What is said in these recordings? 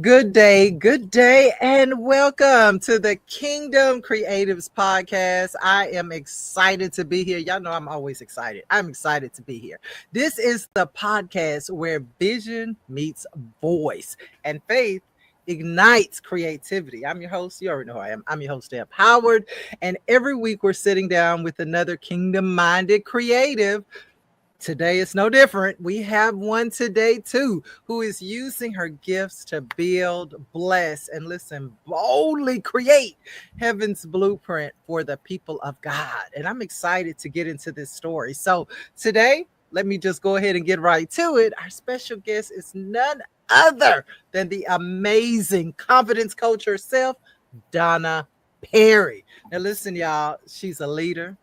good day, and welcome to the Kingdom Creatives Podcast. I am excited to be here. Y'all know I'm always excited. I'm excited to be here. This is the podcast where vision meets voice and faith ignites creativity. I'm your host. You already know who I am. I'm your host, Deb Howard. And every week we're sitting down with another kingdom-minded creative. Today is no different. We have one today too, who is using her gifts to build, bless, and listen, boldly create heaven's blueprint for the people of God. And I'm excited to get into this story. So today, let me just go ahead and get right to it. Our special guest is none other than the amazing confidence coach herself, Donna Perry. Now listen, y'all, she's a leader.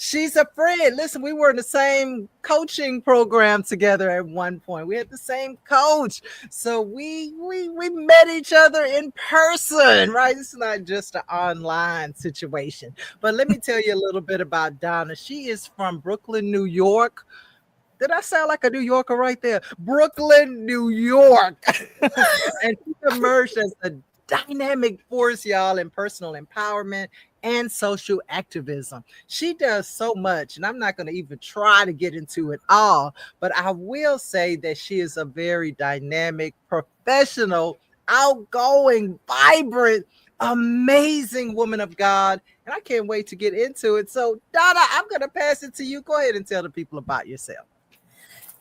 She's a friend. Listen, we were in the same coaching program together at one point. We had the same coach. So we met each other in person, right? It's not just an online situation. But let me tell you a little bit about Donna. She is from Brooklyn, New York. Did I sound like a New Yorker right there? Brooklyn, New York. And she emerged as a dynamic force, y'all, in personal empowerment and social activism. She does so much, and I'm not going to even try to get into it all, but I will say that she is a very dynamic, professional, outgoing, vibrant, amazing woman of God, and I can't wait to get into it. So, Donna, I'm going to pass it to you. Go ahead and tell the people about yourself.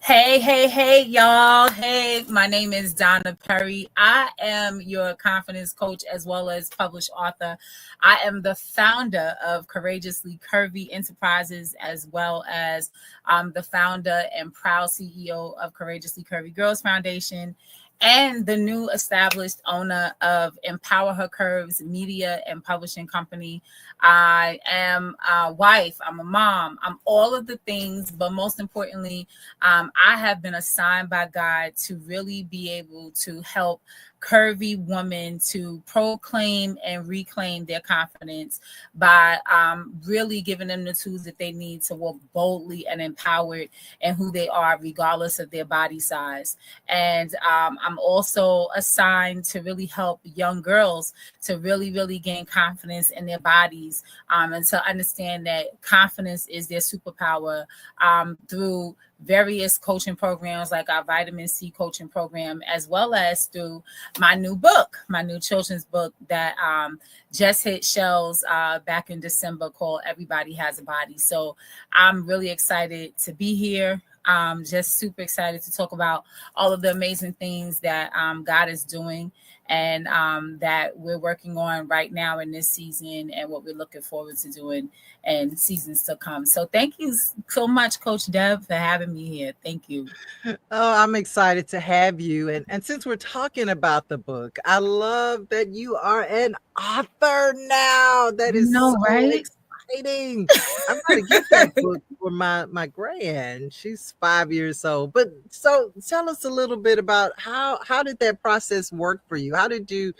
Hey, y'all. Hey, my name is Donna Perry. I am your confidence coach as well as published author. I am the founder of Courageously Curvy Enterprises, as well as the founder and proud CEO of Courageously Curvy Girls Foundation, and the new established owner of Empower Her Curves media and publishing company. I am a wife, I'm a mom, I'm all of the things, but most importantly, I have been assigned by God to really be able to help curvy women to proclaim and reclaim their confidence by really giving them the tools that they need to walk boldly and empowered in who they are, regardless of their body size. And I'm also assigned to really help young girls to really gain confidence in their bodies, and to understand that confidence is their superpower, through various coaching programs like our vitamin C coaching program, as well as through my new book, my new children's book that just hit shelves back in December, called Everybody Has a Body. So I'm really excited to be here. Just super excited to talk about all of the amazing things that God is doing, and that we're working on right now in this season, and what we're looking forward to doing in seasons to come. So thank you so much, Coach Deb, for having me here. Thank you. Oh, I'm excited to have you. And since we're talking about the book, I love that you are an author now. That is so right? exciting. I'm going to get that book for my grand. She's 5 years old. But so tell us a little bit about how did that process work for you? How did you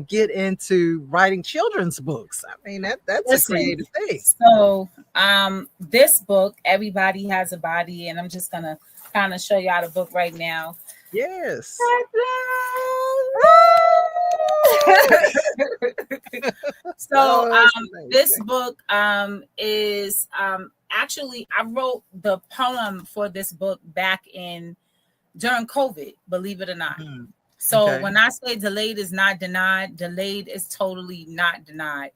get into writing children's books? I mean, that's a creative thing. So this book, Everybody Has a Body, and I'm just going to kind of show y'all the book right now. Yes. So this book is actually, I wrote the poem for this book back during COVID, believe it or not. So when I say delayed is not denied, delayed is totally not denied.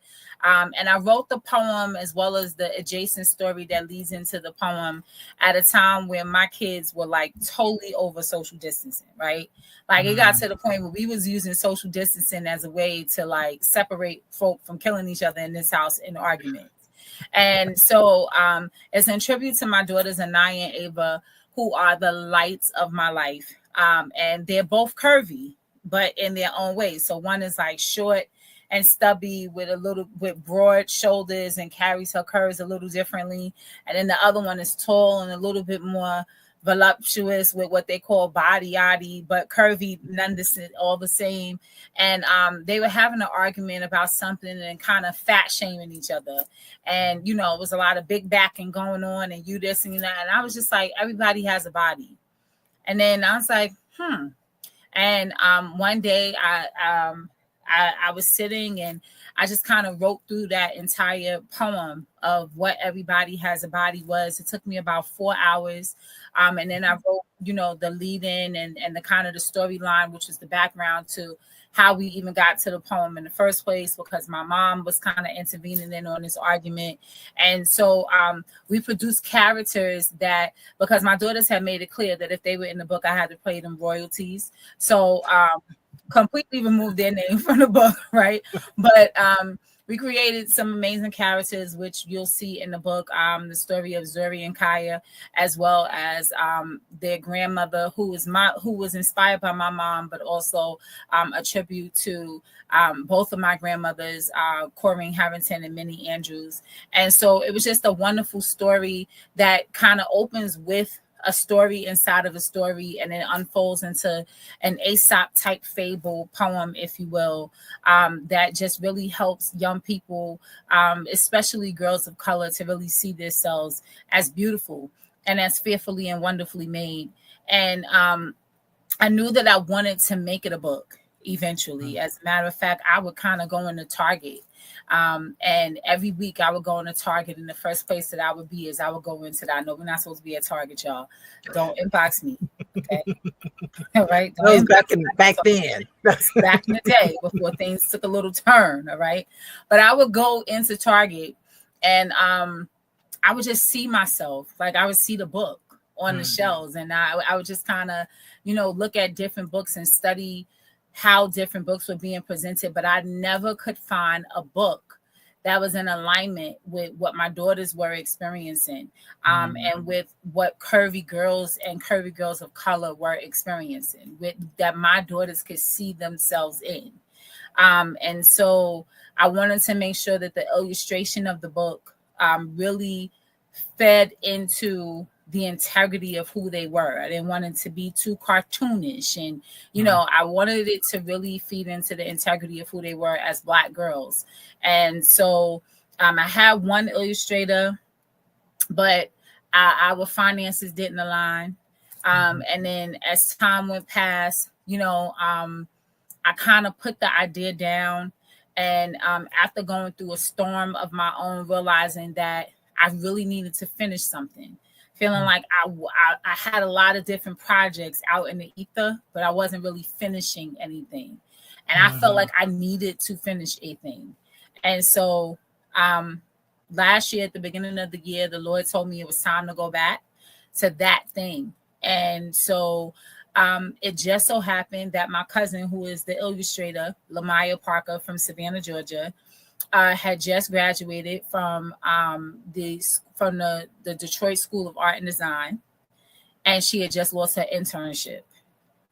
And I wrote the poem as well as the adjacent story that leads into the poem at a time where my kids were like totally over social distancing, right? Like it got to the point where we was using social distancing as a way to like separate folk from killing each other in this house in arguments. And so it's in tribute to my daughters, Anaya and Ava, who are the lights of my life. And they're both curvy, but in their own way. So one is like short and stubby with broad shoulders and carries her curves a little differently. And then the other one is tall and a little bit more voluptuous with what they call body yaddy, but curvy, all the same. And they were having an argument about something and kind of fat shaming each other. And, you know, it was a lot of big backing going on and you this and that. And I was just like, everybody has a body. And then I was like, And one day I was sitting and I just kind of wrote through that entire poem of what everybody has a body was. It took me about 4 hours. And then I wrote, the lead in and the kind of the storyline, which is the background to how we even got to the poem in the first place, because my mom was kind of intervening in on this argument. And so we produced characters that, because my daughters had made it clear that if they were in the book, I had to pay them royalties. So completely removed their name from the book, right? But we created some amazing characters, which you'll see in the book, the story of Zuri and Kaya, as well as their grandmother, who was inspired by my mom, but also a tribute to both of my grandmothers, Corinne Harrington and Minnie Andrews. And so it was just a wonderful story that kind of opens with a story inside of a story, and it unfolds into an Aesop type fable poem, if you will, that just really helps young people, especially girls of color, to really see themselves as beautiful and as fearfully and wonderfully made. And I knew that I wanted to make it a book eventually. As a matter of fact, I would kind of go into Target. And every week I would go into Target, and the first place that I would be is I would go into that. I know we're not supposed to be at Target, y'all. Don't inbox me. Okay. All right. That was back then. Back in the day before things took a little turn. All right. But I would go into Target and I would just see myself. Like, I would see the book on the shelves, and I would just kind of, look at different books and study how different books were being presented. But I never could find a book that was in alignment with what my daughters were experiencing, and with what curvy girls and curvy girls of color were experiencing, with that my daughters could see themselves in. And so I wanted to make sure that the illustration of the book really fed into the integrity of who they were. I didn't want it to be too cartoonish. And, I wanted it to really feed into the integrity of who they were as Black girls. And so I had one illustrator, but our finances didn't align. And then as time went past, I kind of put the idea down. And after going through a storm of my own, realizing that I really needed to finish something, feeling like I had a lot of different projects out in the ether, but I wasn't really finishing anything. And I felt like I needed to finish a thing. And so last year, at the beginning of the year, the Lord told me it was time to go back to that thing. And so it just so happened that my cousin, who is the illustrator, Lamaya Parker from Savannah, Georgia, had just graduated from the Detroit School of Art and Design, and she had just lost her internship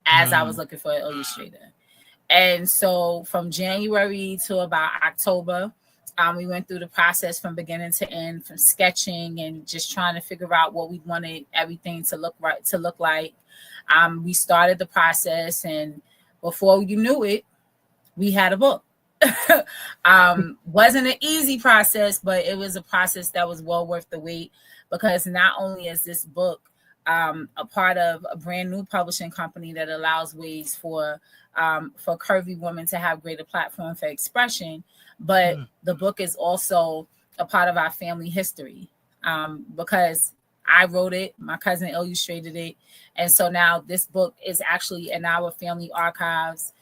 as I was looking for an illustrator. And so from January to about October, we went through the process from beginning to end, from sketching and just trying to figure out what we wanted everything to look like. We started the process, and before you knew it, we had a book. Wasn't an easy process, but it was a process that was well worth the wait, because not only is this book a part of a brand new publishing company that allows ways for curvy women to have greater platform for expression, but the book is also a part of our family history, because I wrote it, my cousin illustrated it, and so now this book is actually in our family archives.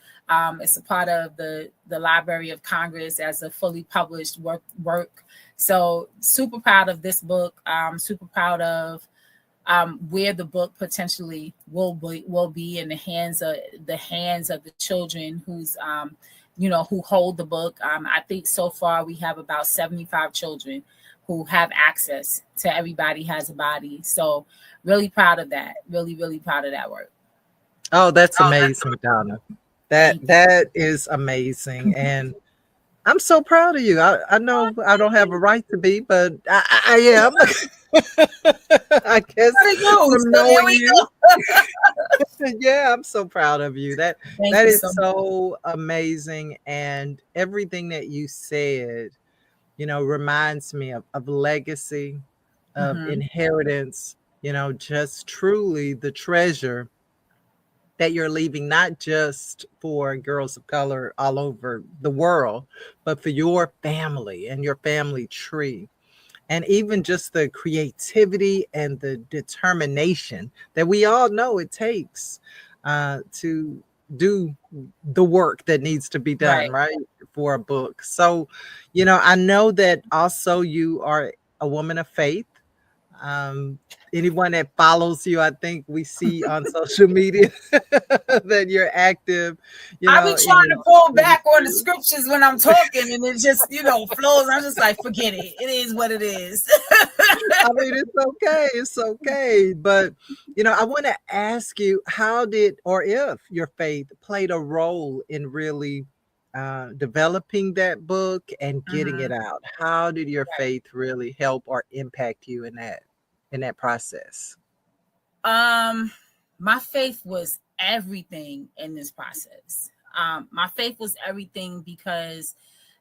It's a part of the Library of Congress as a fully published work. So super proud of this book. Super proud of where the book potentially will be in the hands of the children who's who hold the book. I think so far we have about 75 children who have access to Everybody Has a Body. So really proud of that. Really, really proud of that work. Oh, that's amazing, Donna. That is amazing. And I'm so proud of you. I know I don't have a right to be, but I am. I guess from knowing you. Yeah, I'm so proud of you. That is so amazing. And everything that you said, reminds me of legacy, of inheritance, just truly the treasure that you're leaving, not just for girls of color all over the world, but for your family and your family tree. And even just the creativity and the determination that we all know it takes to do the work that needs to be done, Right. right? For a book. So, I know that also you are a woman of faith. Um, Anyone that follows you, I think we see on social media that you're active, I be in trying the to pull back on the ministry. scriptures when I'm talking, and it just, flows. I'm just like, forget it. It is what it is. I mean, it's okay. It's okay. But, I want to ask you, how did or if your faith played a role in really developing that book and getting it Mhm. out? How did your Right. faith really help or impact you in that process? My faith was everything in this process. My faith was everything because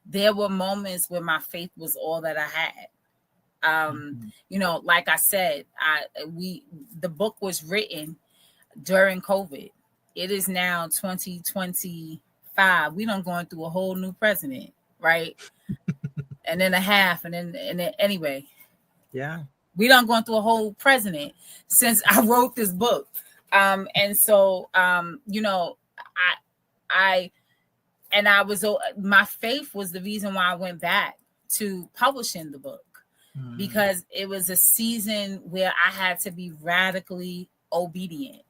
there were moments where my faith was all that I had. Mhm. Like I said, the book was written during COVID. It is now 2025. We done going through a whole new president, right? And then a half, and then anyway, Yeah. we done going through a whole president since I wrote this book. And so I I was my faith was the reason why I went back to publishing the book, Mhm. because it was a season where I had to be radically obedient.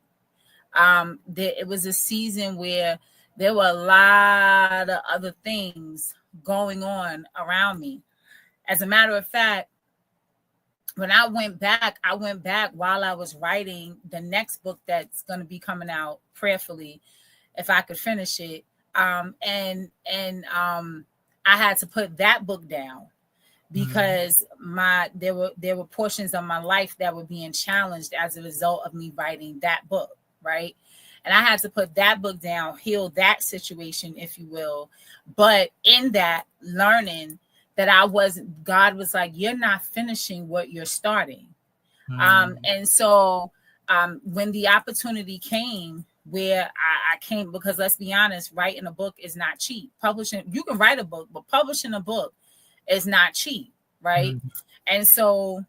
It was a season where there were a lot of other things going on around me. As a matter of fact, when I went back while I was writing the next book that's going to be coming out prayerfully, if I could finish it. And I had to put that book down Mhm. because there were portions of my life that were being challenged as a result of me writing that book, right? And I had to put that book down, heal that situation, if you will. But in that, learning that God was like, you're not finishing what you're starting. Mhm. And so when the opportunity came where I came, because let's be honest, writing a book is not cheap. Publishing, you can write a book, but publishing a book is not cheap, right? Mhm. And so,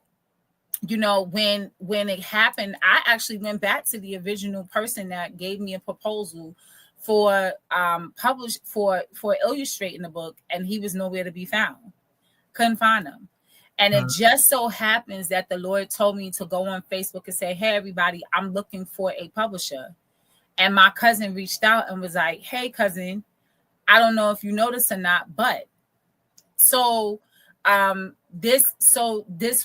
when it happened, I actually went back to the original person that gave me a proposal for illustrating the book, and he was nowhere to be found. Couldn't find him. And it Mhm. just so happens that the Lord told me to go on Facebook and say, hey, everybody, I'm looking for a publisher. And my cousin reached out and was like, hey, cousin, I don't know if you noticed or not, but so this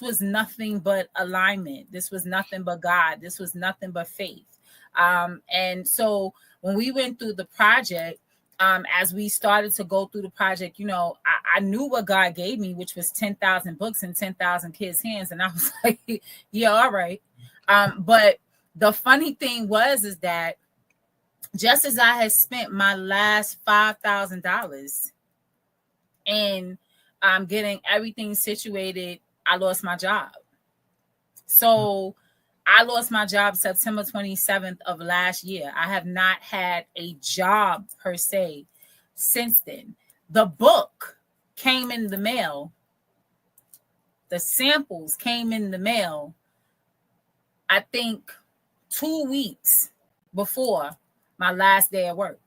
was nothing but alignment. This was nothing but God. This was nothing but faith. And so when we went through the project, as we started to go through the project, I knew what God gave me, which was 10,000 books in 10,000 kids' hands. And I was like, yeah, all right. But the funny thing is that just as I had spent my last $5,000 in getting everything situated, I lost my job. So I lost my job September 27th of last year. I have not had a job per se since then. The book came in the mail. The samples came in the mail, I think 2 weeks before my last day at work.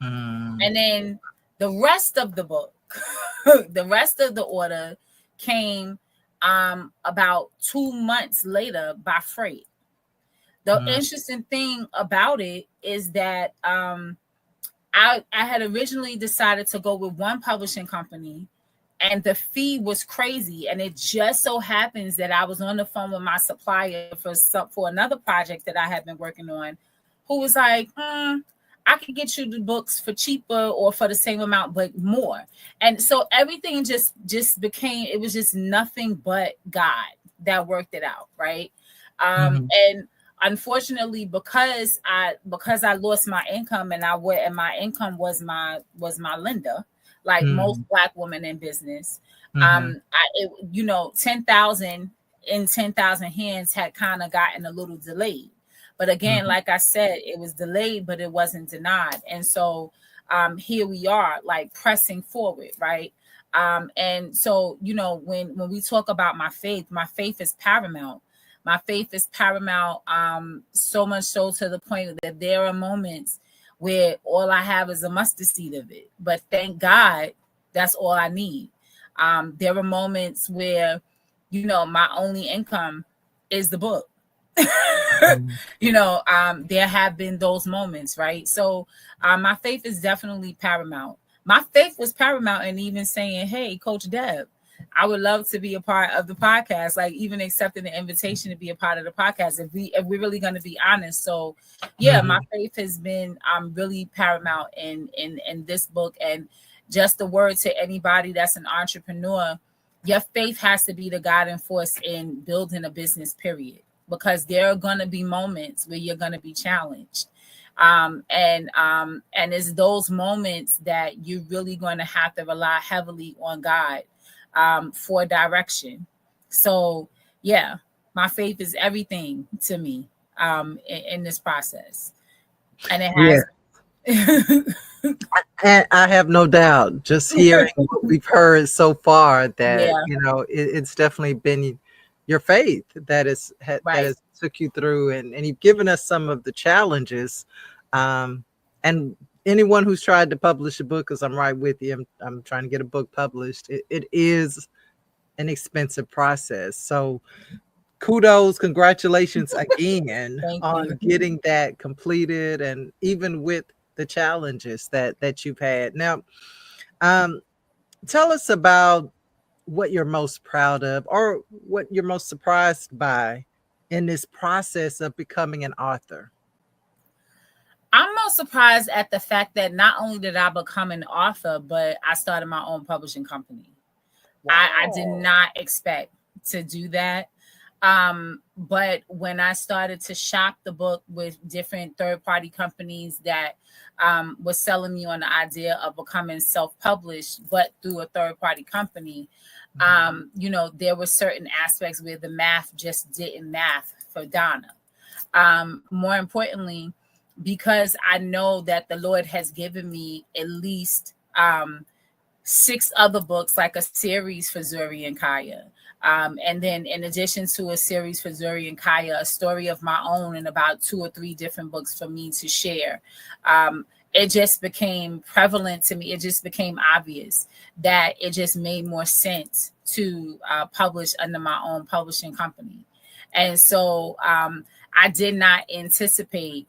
Mhm. And then the rest of the book, the rest of the order came about 2 months later by freight. The Mhm. interesting thing about it is that I had originally decided to go with one publishing company, and the fee was crazy. And it just so happens that I was on the phone with my supplier for another project that I had been working on, who was like, I could get you the books for cheaper or for the same amount, but more. And so everything just became, it was just nothing but God that worked it out, right? Mhm. And unfortunately, because I lost my income, and my income was my lender, like most Mhm. Black women in business. Mhm. 10,000 in 10,000 hands had kind of gotten a little delayed. But again, like I said, it was delayed, but it wasn't denied. And so here we are, like pressing forward, right? And so, you know, when we talk about my faith is paramount. My faith is paramount, so much so to the point that there are moments where all I have is a mustard seed of it. But thank God, that's all I need. There are moments where, you know, my only income is the book. You know, there have been those moments, right? So my faith is definitely paramount. My faith was paramount in even saying, hey, Coach Deb, I would love to be a part of the podcast, like even accepting the invitation to be a part of the podcast, if we're really going to be honest. So yeah, my faith has been really paramount in this book. And just the word to anybody that's an entrepreneur, your faith has to be the guiding force in building a business, period. Because there are going to be moments where you're going to be challenged. And it's those moments that you're really going to have to rely heavily on God for direction. So yeah, my faith is everything to me in this process. And it has. And I have no doubt, just hearing what we've heard so far, that you know it's definitely been your faith that has took you through, and you've given us some of the challenges. And anyone who's tried to publish a book, because I'm right with you, I'm trying to get a book published. It is an expensive process. So kudos, congratulations again on getting that completed, and even with the challenges that you've had. Now, tell us about what you're most proud of, or what you're most surprised by in this process of becoming an author. I'm most surprised at the fact that not only did I become an author, but I started my own publishing company. Wow. I did not expect to do that. But when I started to shop the book with different third-party companies that was selling me on the idea of becoming self-published, but through a third-party company, you know, there were certain aspects where the math just didn't math for Donna. More importantly, because I know that the Lord has given me at least 6 other books, like a series for Zuri and Kaya. And then in addition to a series for Zuri and Kaya, a story of my own and about 2 or 3 different books for me to share. It just became prevalent to me. It just became obvious that it just made more sense to publish under my own publishing company. And so I did not anticipate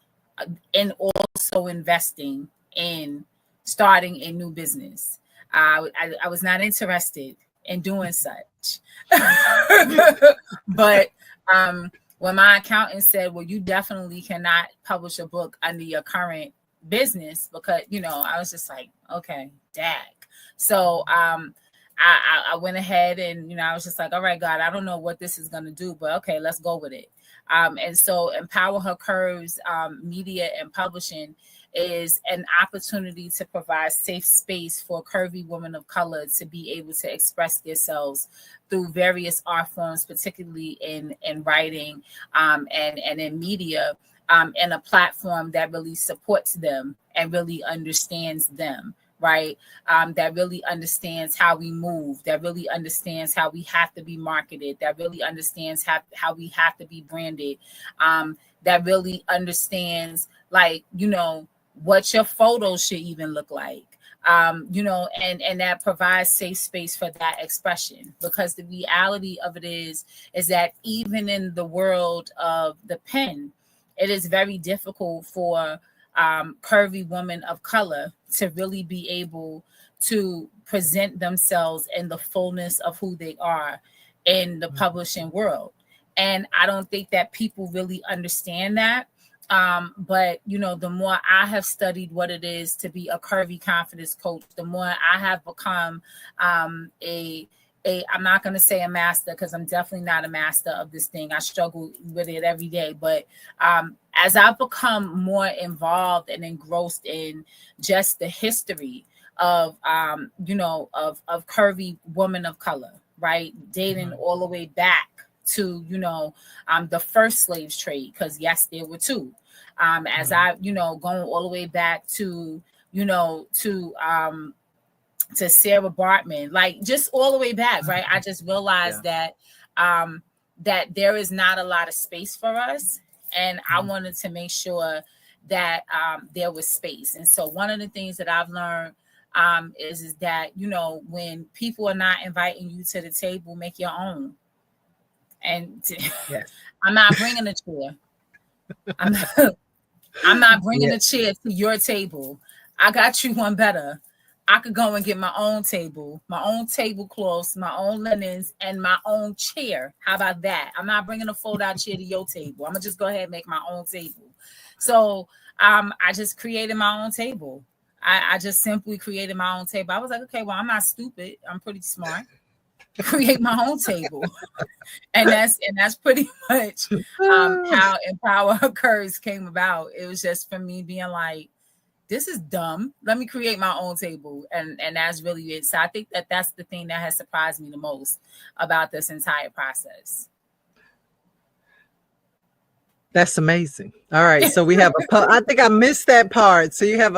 in also investing in starting a new business. I was not interested in doing such. But when my accountant said, well, you definitely cannot publish a book under your current business, because, you know, I was just like, okay, dag. So I went ahead and, you know, I was just like, all right, God, I don't know what this is going to do, but okay, let's go with it. And so Empower Her Curves Media and Publishing is an opportunity to provide safe space for curvy women of color to be able to express themselves through various art forms, particularly in writing and in media, and a platform that really supports them and really understands them. Right. That really understands how we move, that really understands how we have to be marketed, that really understands how we have to be branded, that really understands, like, you know, what your photos should even look like, you know, and that provides safe space for that expression. Because the reality of it is that even in the world of the pen, it is very difficult for curvy women of color to really be able to present themselves in the fullness of who they are in the publishing world. And I don't think that people really understand that. But, you know, the more I have studied what it is to be a curvy confidence coach, the more I have become I'm not going to say a master, because I'm definitely not a master of this thing. I struggle with it every day. But as I've become more involved and engrossed in just the history of, you know, of curvy women of color, right, dating all the way back to, the first slave trade, because yes, there were two. As I, going all the way back to, to Sarah Bartman, like just all the way back, right? I just realized that that there is not a lot of space for us, and I wanted to make sure that there was space. And so one of the things that I've learned is that, when people are not inviting you to the table, make your own. And I'm not bringing a chair. I'm not bringing a chair to your table. I got you one better. I could go and get my own tablecloths, my own linens, and my own chair. How about that? I'm not bringing a fold-out chair to your table. I'm gonna just go ahead and make my own table. So I just created my own table. I just simply created my own table. I was like, okay, well, I'm not stupid. I'm pretty smart. Create my own table. and that's pretty much how Empower Her Curves came about. It was just for me being like, this is dumb. Let me create my own table. And that's really it. So I think that that's the thing that has surprised me the most about this entire process. That's amazing. All right. So we have I think I missed that part. So you have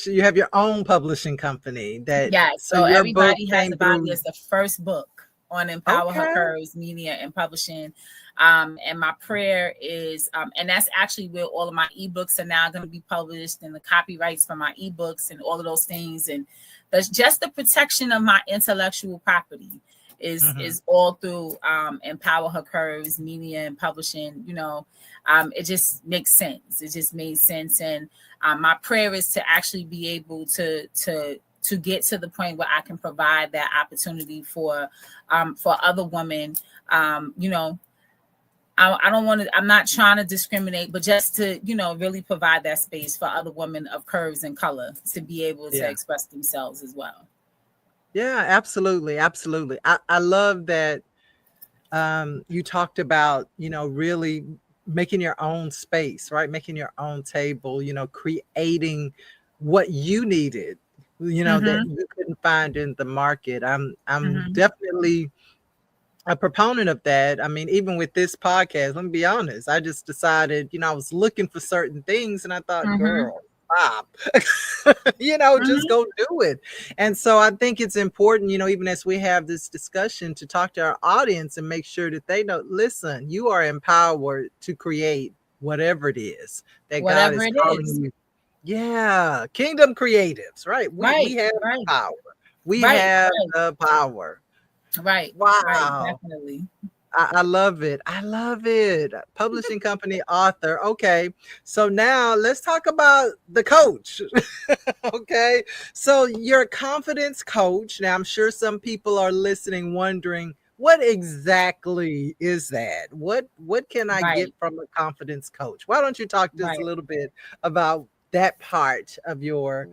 you have your own publishing company that. Yeah. So Everybody Has a Body is the first book on Empower Her Curves, media and publishing. And my prayer is, and that's actually where all of my ebooks are now going to be published, and the copyrights for my ebooks and all of those things. And that's just the protection of my intellectual property is all through Empower Her Curves, media and publishing. It just makes sense. It just made sense. And my prayer is to actually be able to get to the point where I can provide that opportunity for other women. I don't want to, I'm not trying to discriminate, but just to, really provide that space for other women of curves and color to be able to express themselves as well. Yeah, absolutely. Absolutely. I love that you talked about, really making your own space, right? Making your own table, creating what you needed, that you couldn't find in the market. I'm definitely a proponent of that. I mean, even with this podcast, let me be honest, I just decided, I was looking for certain things and I thought, girl, stop, just go do it. And so I think it's important, even as we have this discussion, to talk to our audience and make sure that they know, listen, you are empowered to create whatever it is that God is calling you. Yeah. Kingdom creatives, right? We have power. We have the power. Right. Wow. Right, definitely. I love it. I love it. Publishing company, author. Okay. So now let's talk about the coach. Okay. So you're a confidence coach. Now I'm sure some people are listening wondering, what exactly is that? What can I get from a confidence coach? Why don't you talk to us a little bit about that part of your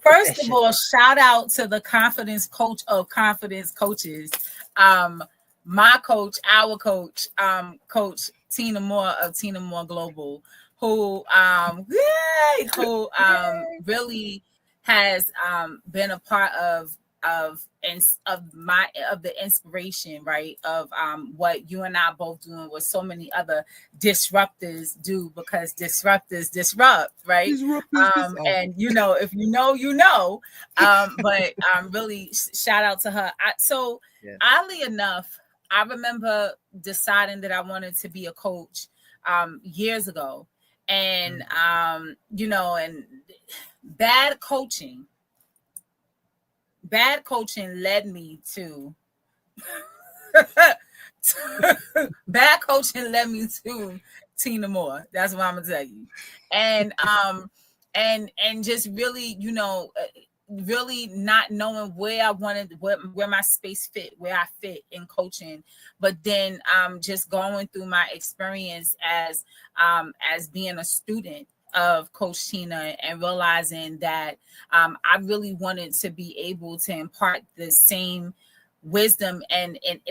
first of all, shout out to the confidence coach of confidence coaches. My coach, our coach, Coach Tina Moore of Tina Moore Global, who really has been a part of the inspiration, right, of what you and I both doing, what so many other disruptors do, because disruptors disrupt, right? And if you know, but really shout out to her. Oddly enough, I remember deciding that I wanted to be a coach years ago, and and bad coaching led me to Tina Moore. That's what I'm gonna tell you. And just really, really not knowing where I wanted, where my space fit, where I fit in coaching. But then just going through my experience as being a student of Coach Tina, and realizing that I really wanted to be able to impart the same wisdom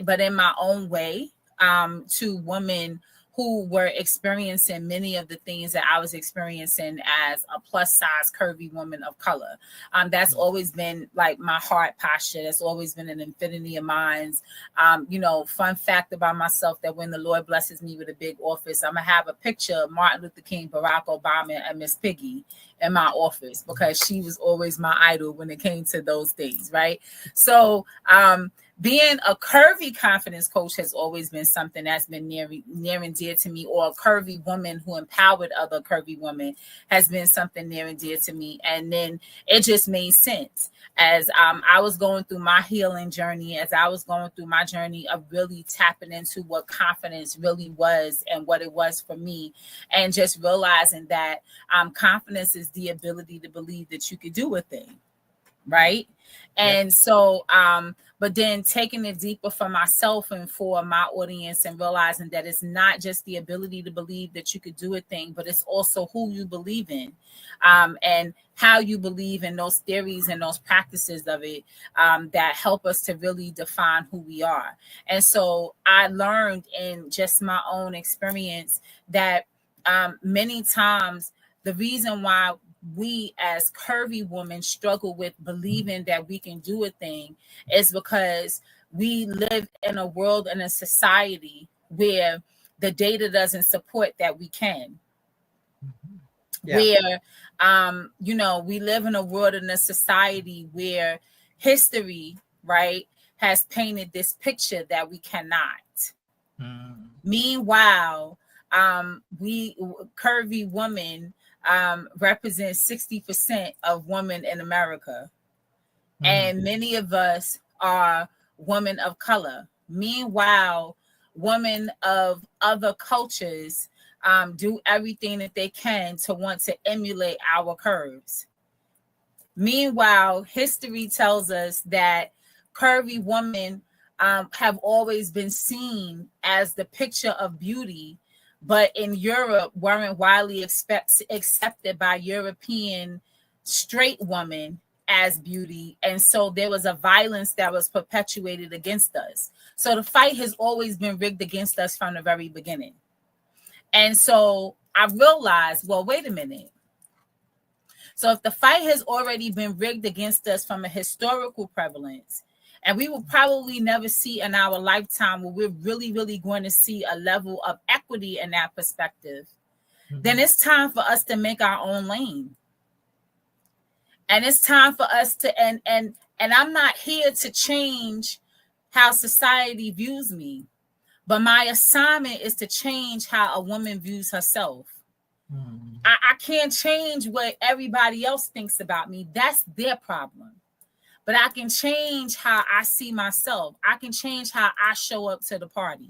but in my own way to women who were experiencing many of the things that I was experiencing as a plus size curvy woman of color. That's always been like my heart posture. That's always been an infinity of mine. Fun fact about myself, that when the Lord blesses me with a big office, I'm gonna have a picture of Martin Luther King, Barack Obama, and Miss Piggy in my office, because she was always my idol when it came to those things, right? So being a curvy confidence coach has always been something that's been near and dear to me, or a curvy woman who empowered other curvy women has been something near and dear to me. And then it just made sense as I was going through my healing journey, as I was going through my journey of really tapping into what confidence really was and what it was for me, and just realizing that confidence is the ability to believe that you could do a thing, right? And so but then taking it deeper for myself and for my audience, and realizing that it's not just the ability to believe that you could do a thing, but it's also who you believe in, and how you believe in those theories and those practices of it, that help us to really define who we are. And so I learned in just my own experience that many times the reason why we as curvy women struggle with believing that we can do a thing is because we live in a world and a society where the data doesn't support that we can. Where we live in a world and a society where history, right, has painted this picture that we cannot. Meanwhile, we curvy women represent 60% of women in America. And many of us are women of color. Meanwhile, women of other cultures do everything that they can to want to emulate our curves. Meanwhile, history tells us that curvy women have always been seen as the picture of beauty, but in Europe weren't widely accepted by European straight women as beauty. And so there was a violence that was perpetuated against us. So the fight has always been rigged against us from the very beginning. And so I realized, well, wait a minute. So if the fight has already been rigged against us from a historical prevalence, and we will probably never see in our lifetime where we're really, really going to see a level of equity in that perspective, then it's time for us to make our own lane. And it's time for us to, and I'm not here to change how society views me, but my assignment is to change how a woman views herself. I can't change what everybody else thinks about me. That's their problem. But I can change how I see myself. I can change how I show up to the party.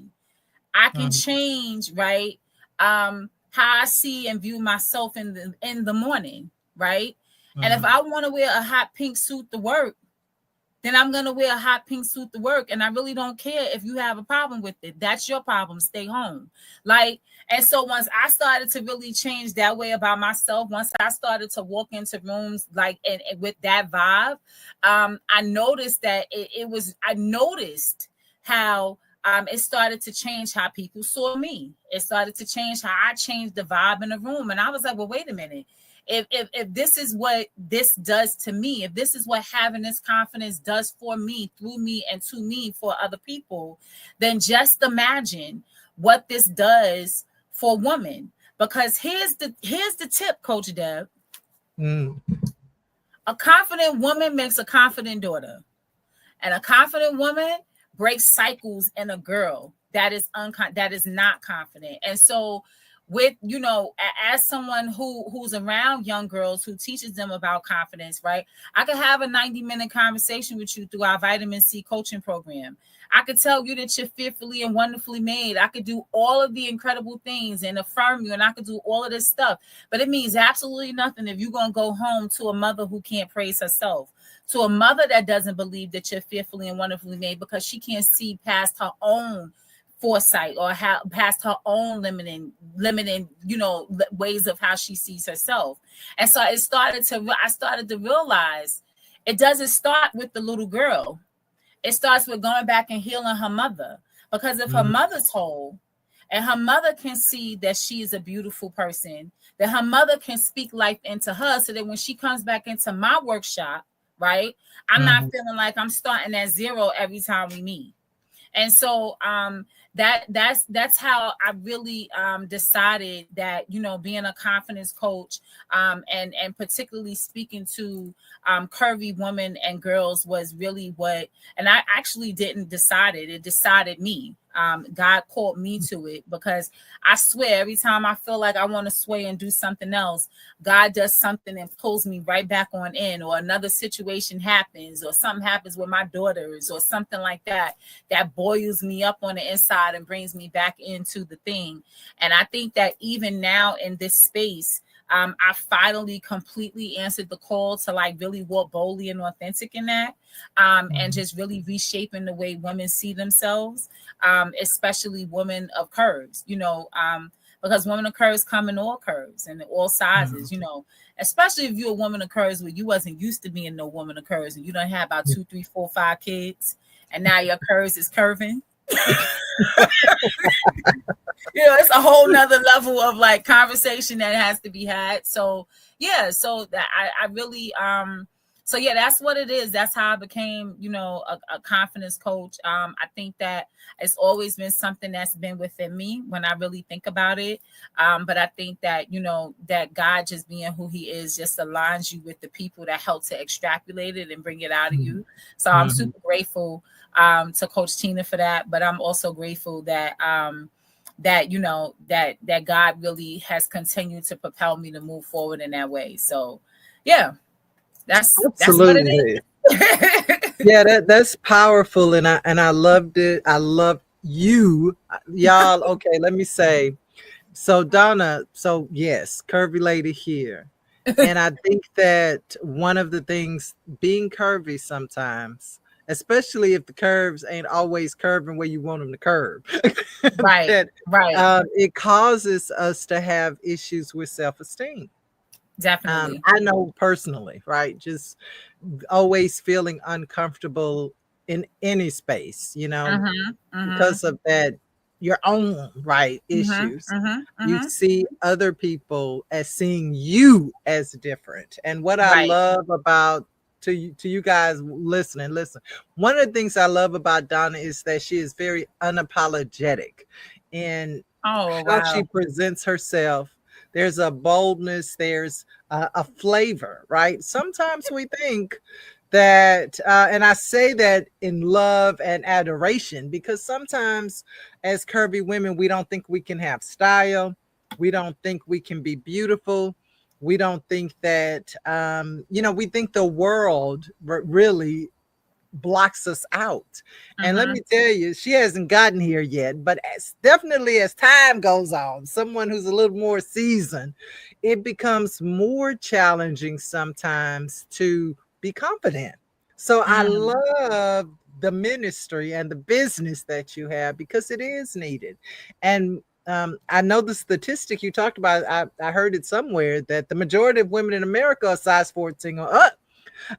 I can change, right, how I see and view myself in the morning, right? And if I want to wear a hot pink suit to work, then I'm going to wear a hot pink suit to work. And I really don't care if you have a problem with it. That's your problem. Stay home. And so once I started to really change that way about myself, once I started to walk into rooms and with that vibe, I noticed that I noticed how it started to change how people saw me. It started to change how I changed the vibe in the room. And I was like, well, wait a minute. If this is what this does to me, if this is what having this confidence does for me, through me, and to me for other people, then just imagine what this does for women. Because here's the tip, Coach Deb. A confident woman makes a confident daughter, and a confident woman breaks cycles in a girl that is not confident. And so with, as someone who's around young girls, who teaches them about confidence, right? I could have a 90-minute conversation with you through our vitamin C coaching program. I could tell you that you're fearfully and wonderfully made. I could do all of the incredible things and affirm you, and I could do all of this stuff. But it means absolutely nothing if you're going to go home to a mother who can't praise herself, to a mother that doesn't believe that you're fearfully and wonderfully made, because she can't see past her own foresight or past her own limiting, ways of how she sees herself. And so I started to realize it doesn't start with the little girl. It starts with going back and healing her mother, because if her mother's whole and her mother can see that she is a beautiful person, that her mother can speak life into her, so that when she comes back into my workshop, right, I'm not feeling like I'm starting at zero every time we meet. And so that's how I really decided that, you know, being a confidence coach and particularly speaking to curvy women and girls was really what, and I actually didn't decide it. It decided me. God called me to it, because I swear every time I feel like I want to sway and do something else, God does something and pulls me right back on in, or another situation happens, or something happens with my daughters or something like that, that boils me up on the inside and brings me back into the thing. And I think that even now in this space, I finally completely answered the call to like really walk boldly and authentic in that, and just really reshaping the way women see themselves, especially women of curves, you know, because women of curves come in all curves and all sizes, you know, especially if you're a woman of curves where you wasn't used to being no woman of curves and you don't have about 2, 3, 4, 5 kids, and now your curves is curving. You know, it's a whole nother level of like conversation that has to be had. So yeah, so that I really so yeah, that's what it is. That's how I became, you know, a confidence coach. I think that it's always been something that's been within me when I really think about it. But I think that, you know, that God just being who he is just aligns you with the people that help to extrapolate it and bring it out of you. So I'm super grateful to Coach Tina for that. But I'm also grateful that that, you know, that God really has continued to propel me to move forward in that way. So yeah, that's what it is. Yeah, that's powerful, and I loved it. I love you, y'all. Okay, let me say, so Donna, so yes, curvy lady here, and I think that one of the things being curvy sometimes, especially if the curves ain't always curving where you want them to curve, Right, right. it causes us to have issues with self-esteem. Definitely. I know personally, right? Just always feeling uncomfortable in any space, you know, because of that, your own right issues. You see other people as seeing you as different. And what I Right. love about to you guys listening, listen. One of the things I love about Donna is that she is very unapologetic in Oh, how she wow. presents herself. There's a boldness, there's a flavor, right? Sometimes we think that, and I say that in love and adoration, because sometimes as curvy women, we don't think we can have style. We don't think we can be beautiful. We don't think that, you know, we think the world really blocks us out. And let me tell you, she hasn't gotten here yet, but definitely as time goes on, someone who's a little more seasoned, it becomes more challenging sometimes to be confident. So I love the ministry and the business that you have, because it is needed. And I know the statistic you talked about, I heard it somewhere, that the majority of women in America are size 14 or up.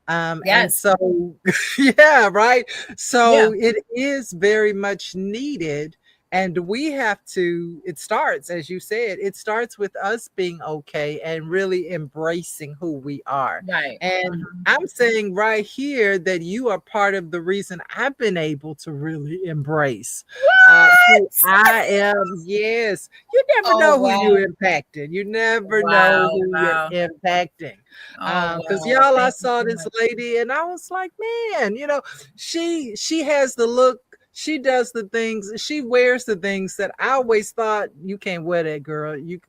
And Yes. so, yeah, right. Yeah. So it is very much needed. And we have to, it starts, as you said, it starts with us being okay and really embracing who we are. Right. And I'm saying right here that you are part of the reason I've been able to really embrace who What? I am. Yes. You never Oh, know who wow. you're impacting. You never know Wow. who you're Wow. impacting. Oh, Because wow. y'all, I Thank you saw so this much. lady and I was like, man, you know, she has the look, she does the things, she wears the things that I always thought, you can't wear that, girl. You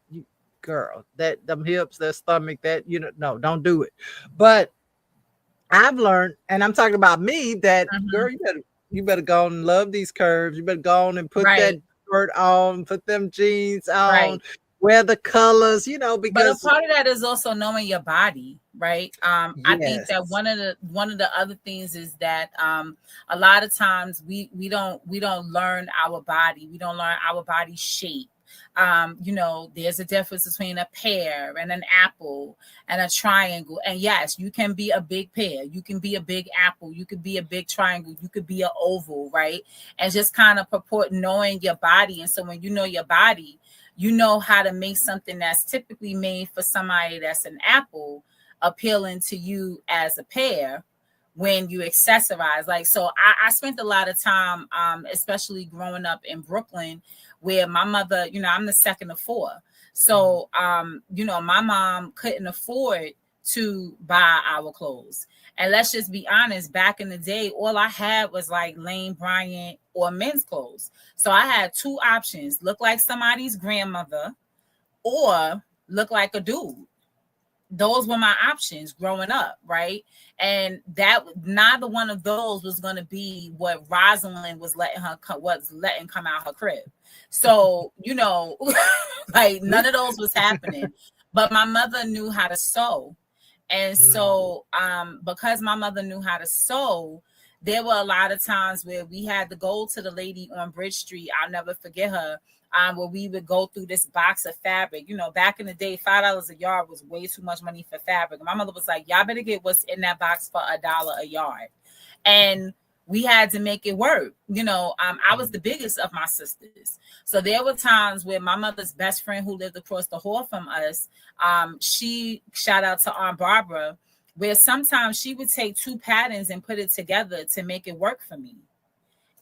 girl, that them hips, that stomach, that, you know, no, don't do it. But I've learned, and I'm talking about me, that girl, you better go on and love these curves. You better go on and put that Right. shirt on, put them jeans on, Right. wear the colors, you know, But a because part of that is also knowing your body, right? I think that yes. one of the other things is that a lot of times we don't learn our body. We don't learn our body shape. There's a difference between a pear and an apple and a triangle. And yes, you can be a big pear, you can be a big apple, you could be a big triangle, you could be an oval, right? And just kind of purport knowing your body. And so when you know your body, you know how to make something that's typically made for somebody that's an apple appealing to you as a pear when you accessorize. Like, so I spent a lot of time, especially growing up in Brooklyn, where my mother, I'm the second of four. So, my mom couldn't afford to buy our clothes. And let's just be honest, back in the day, all I had was like Lane Bryant or men's clothes. So I had two options: look like somebody's grandmother or look like a dude. Those were my options growing up, right? And that neither one of those was going to be what Rosalind was letting come out her crib. So, like none of those was happening. But my mother knew how to sew. And so because my mother knew how to sew, there were a lot of times where we had to go to the lady on Bridge Street. I'll never forget her. Where we would go through this box of fabric. Back in the day, $5 a yard was way too much money for fabric. And my mother was like, y'all better get what's in that box for $1 a yard. And we had to make it work. I was the biggest of my sisters. So there were times where my mother's best friend who lived across the hall from us, she, shout out to Aunt Barbara, where sometimes she would take two patterns and put it together to make it work for me.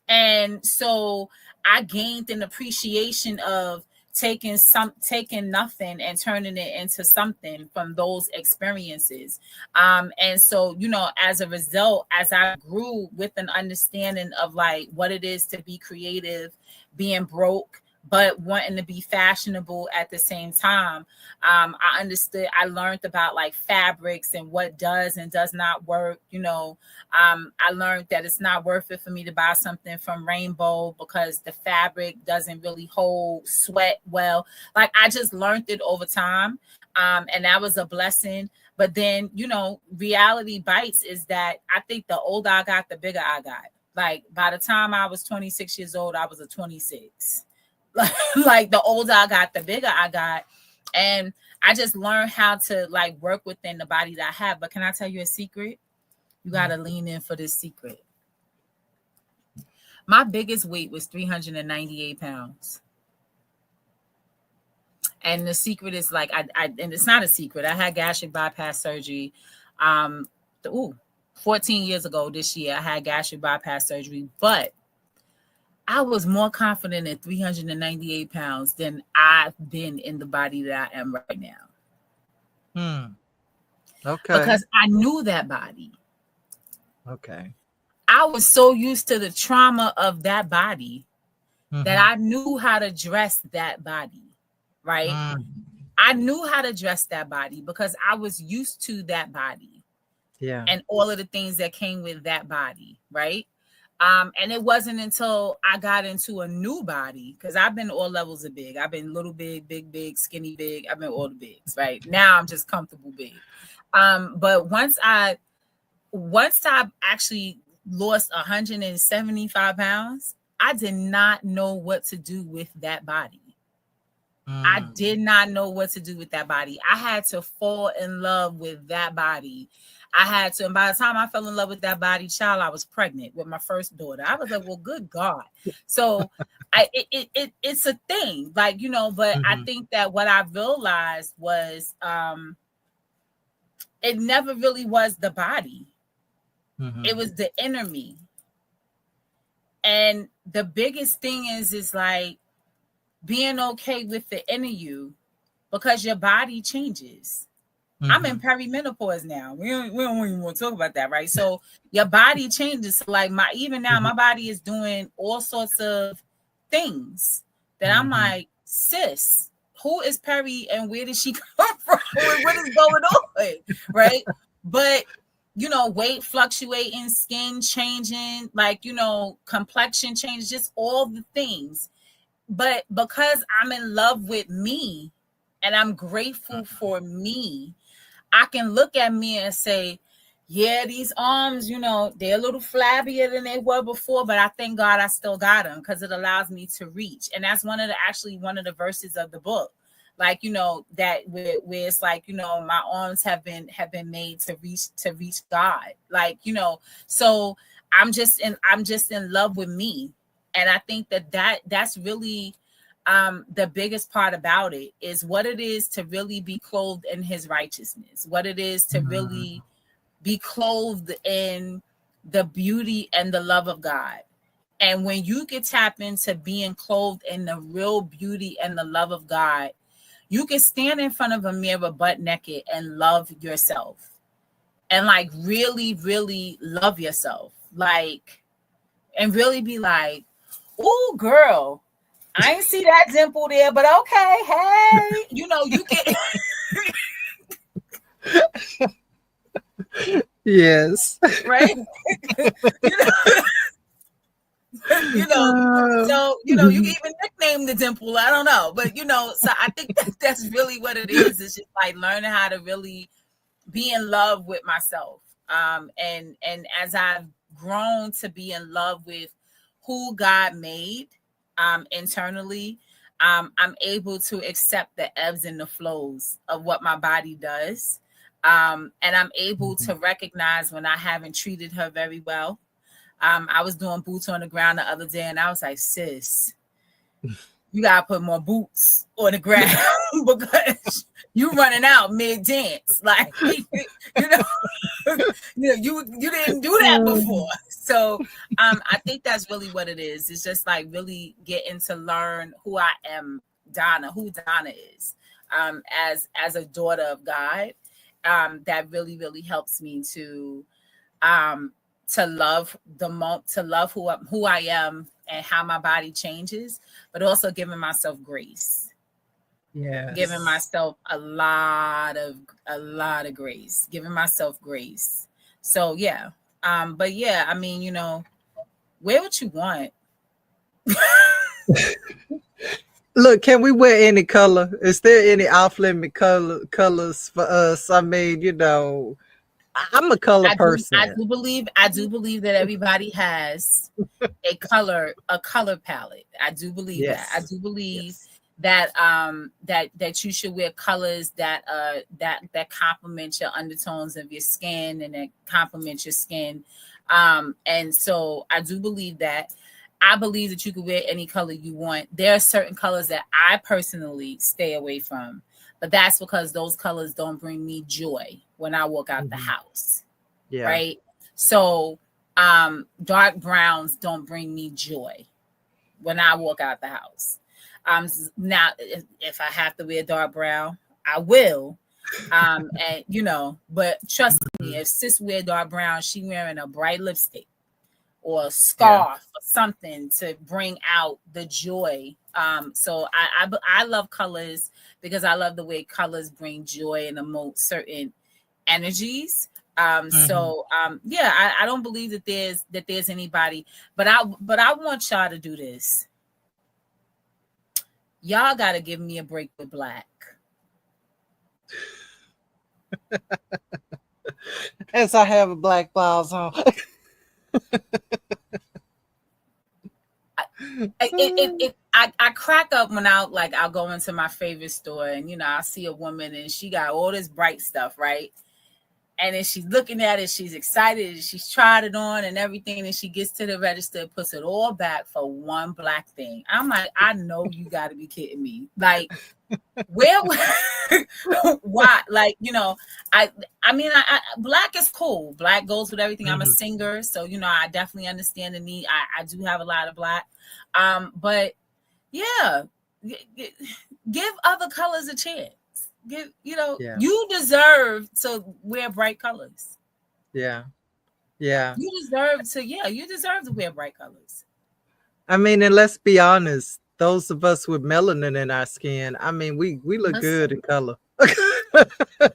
And so I gained an appreciation of taking nothing and turning it into something from those experiences. And so, as a result, as I grew with an understanding of like what it is to be creative, being broke, but wanting to be fashionable at the same time, I learned about like fabrics and what does and does not work. I learned that it's not worth it for me to buy something from Rainbow because the fabric doesn't really hold sweat well. Like I just learned it over time. And that was a blessing. But then, reality bites is that I think the older I got, the bigger I got. Like by the time I was 26 years old, I was a 26. Like the older I got, the bigger I got. And I just learned how to like work within the body that I have. But can I tell you a secret? You got to lean in for this secret. My biggest weight was 398 pounds. And the secret is like, and it's not a secret. I had gastric bypass surgery. 14 years ago this year, I had gastric bypass surgery, but I was more confident at 398 pounds than I've been in the body that I am right now. Okay. Because I knew that body. Okay. I was so used to the trauma of that body that I knew how to dress that body, right? I knew how to dress that body because I was used to that body. Yeah. And all of the things that came with that body, right? And it wasn't until I got into a new body, because I've been all levels of big. I've been little big, big, skinny big. I've been all the bigs, right? Now I'm just comfortable big. But once I actually lost 175 pounds, I did not know what to do with that body. I did not know what to do with that body. I had to fall in love with that body. And by the time I fell in love with that body, child, I was pregnant with my first daughter. I was like, well, good God. So it's a thing, like, but I think that what I realized was it never really was the body. It was the inner me. And the biggest thing is like being okay with the inner you, because your body changes. I'm in perimenopause now. We don't even want to talk about that, right? So your body changes. Like my body is doing all sorts of things that I'm like, sis, who is Perry and where did she come from? What is going on? Right? But weight fluctuating, skin changing, like, complexion change, just all the things. But because I'm in love with me and I'm grateful for me, I can look at me and say, yeah, these arms, they're a little flabbier than they were before, but I thank God I still got them because it allows me to reach. And that's one of the verses of the book. Like, that where it's like, my arms have been made to reach God. Like, so I'm just in love with me. And I think that's really the biggest part about it is what it is to really be clothed in his righteousness, what it is to really be clothed in the beauty and the love of God. And when you get tapped into being clothed in the real beauty and the love of God, you can stand in front of a mirror butt naked and love yourself. And like really, really love yourself. Like, and really be like, ooh, girl, I ain't see that dimple there, but okay, hey, you get Yes. right. So you can even nickname the dimple. I don't know, but so I think that's really what it is. It's just like learning how to really be in love with myself. And as I've grown to be in love with who God made internally, I'm able to accept the ebbs and the flows of what my body does. And I'm able to recognize when I haven't treated her very well. I was doing boots on the ground the other day, and I was like, sis, you gotta put more boots on the ground because you running out mid dance. Like, you didn't do that before. So I think that's really what it is. It's just like really getting to learn who I am, who Donna is, as a daughter of God. That really, really helps me to love who I am and how my body changes, but also giving myself grace. Yeah. Giving myself a lot of grace. Giving myself grace. So yeah. But yeah, I mean, wear what you want. Look, can we wear any color? Is there any off-limit colors for us? I mean, I'm a color person. I do believe that everybody has a color palette. I do believe that. I do believe that that you should wear colors that complement your undertones of your skin and that complement your skin. And so I do believe that. I believe that you can wear any color you want. There are certain colors that I personally stay away from, but that's because those colors don't bring me joy when I walk out the house. Yeah. Right. So dark browns don't bring me joy when I walk out the house. Now if I have to wear dark brown, I will. And but trust me, if sis wear dark brown, she wearing a bright lipstick or a scarf or something to bring out the joy. So I love colors because I love the way colors bring joy and emote certain energies. So I don't believe that there's anybody, but I want y'all to do this. Y'all got to give me a break with black. As I have a black blouse on. I crack up when I'll go into my favorite store and I see a woman and she got all this bright stuff, right? And then she's looking at it, she's excited, she's tried it on and everything, and she gets to the register, puts it all back for one black thing. I'm like, I know you got to be kidding me. Like, where? Why? Like, I mean, black is cool. Black goes with everything. I'm a singer, so I definitely understand the need. I do have a lot of black, but yeah, give other colors a chance. You deserve to wear bright colors. Yeah. You deserve to wear bright colors. I mean, and let's be honest, those of us with melanin in our skin, I mean, we look good in color.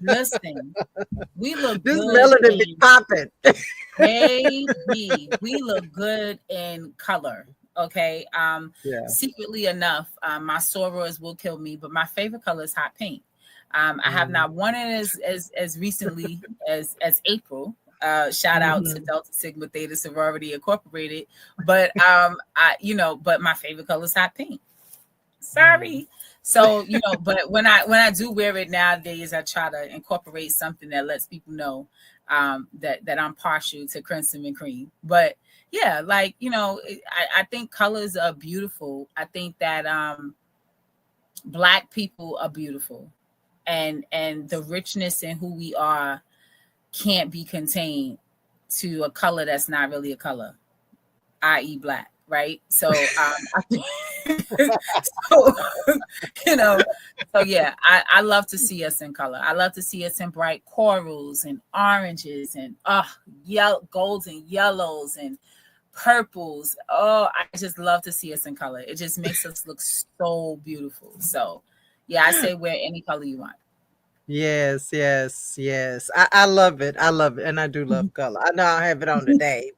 Listen, we look this good. Melanin be popping. Baby, we look good in color. Okay. Secretly enough, my sorors will kill me, but my favorite color is hot pink. I have not worn it as recently as April. Shout out to Delta Sigma Theta Sorority Incorporated. But but my favorite color is hot pink. Sorry. So, but when I do wear it nowadays, I try to incorporate something that lets people know that I'm partial to crimson and cream. But yeah, I think colors are beautiful. I think that Black people are beautiful, and the richness in who we are can't be contained to a color that's not really a color, i.e. Black. Right. So, I love to see us in color. I love to see us in bright corals and oranges and golds and yellows and purples. Oh, I just love to see us in color. It just makes us look so beautiful. So, yeah, I say wear any color you want. Yes. I love it. And I do love color. I know I have it on today,